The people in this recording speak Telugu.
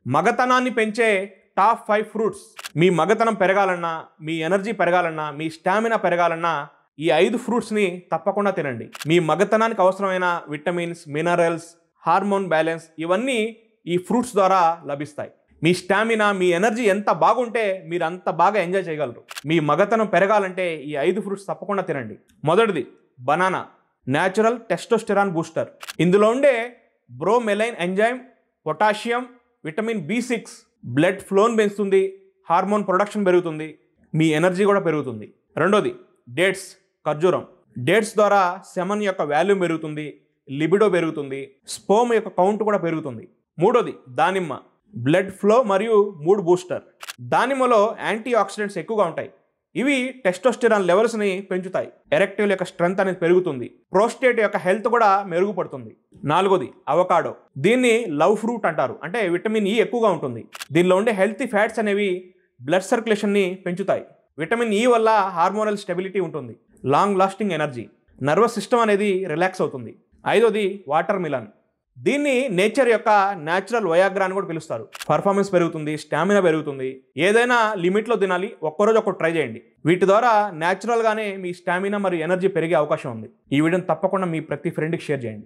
మగతనాన్ని పెంచే టాప్ 5 ఫ్రూట్స్. మీ మగతనం పెరగాలన్నా, మీ ఎనర్జీ పెరగాలన్నా, మీ స్టామినా పెరగాలన్నా ఈ 5 ఫ్రూట్స్ని తప్పకుండా తినండి. మీ మగతనానికి అవసరమైన విటమిన్స్, మినరల్స్, హార్మోన్ బ్యాలెన్స్ ఇవన్నీ ఈ ఫ్రూట్స్ ద్వారా లభిస్తాయి. మీ స్టామినా, మీ ఎనర్జీ ఎంత బాగుంటే మీరు అంత బాగా ఎంజాయ్ చేయగలరు. మీ మగతనం పెరగాలంటే ఈ 5 ఫ్రూట్స్ తప్పకుండా తినండి. మొదటిది బనానా, న్యాచురల్ టెస్టోస్టెరాన్ బూస్టర్. ఇందులో ఉండే bromelain enzyme, potassium, vitamin B6 blood ఫ్లోని పెంచుతుంది, హార్మోన్ ప్రొడక్షన్ పెరుగుతుంది, మీ ఎనర్జీ కూడా పెరుగుతుంది. రెండోది డేట్స్, ఖర్జూరం. డేట్స్ ద్వారా సెమన్ యొక్క వాల్యూమ్ పెరుగుతుంది, లిబిడో పెరుగుతుంది, స్పోమ్ యొక్క కౌంట్ కూడా పెరుగుతుంది. మూడోది దానిమ్మ, బ్లడ్ ఫ్లో మరియు మూడ్ బూస్టర్. దానిమ్మలో యాంటీ ఆక్సిడెంట్స్ ఎక్కువగా ఉంటాయి. ఇవి టెస్టోస్టెరాన్ లెవెల్స్ని పెంచుతాయి. ఎరెక్టివ్ యొక్క స్ట్రెంత్ అనేది పెరుగుతుంది. ప్రోస్టేట్ యొక్క హెల్త్ కూడా మెరుగుపడుతుంది. నాలుగోది అవకాడో. దీన్ని లవ్ ఫ్రూట్ అంటారు. అంటే విటమిన్ E ఎక్కువగా ఉంటుంది. దీనిలో ఉండే హెల్తీ ఫ్యాట్స్ అనేవి బ్లడ్ సర్క్యులేషన్ని పెంచుతాయి. విటమిన్ E వల్ల హార్మోనల్ స్టెబిలిటీ ఉంటుంది, long lasting energy, nervous system అనేది రిలాక్స్ అవుతుంది. ఐదోది వాటర్ మిలన్. దీన్ని నేచర్ యొక్క న్యాచురల్ వయాగ్రా అని కూడా పిలుస్తారు. పర్ఫార్మెన్స్ పెరుగుతుంది, స్టామినా పెరుగుతుంది. ఏదైనా లిమిట్లో తినాలి, ఒక్కరోజు ఒకటి ట్రై చేయండి. వీటి ద్వారా న్యాచురల్గానే మీ స్టామినా మరియు ఎనర్జీ పెరిగే అవకాశం ఉంది. ఈ వీడియోని తప్పకుండా మీ ప్రతి ఫ్రెండ్కి షేర్ చేయండి.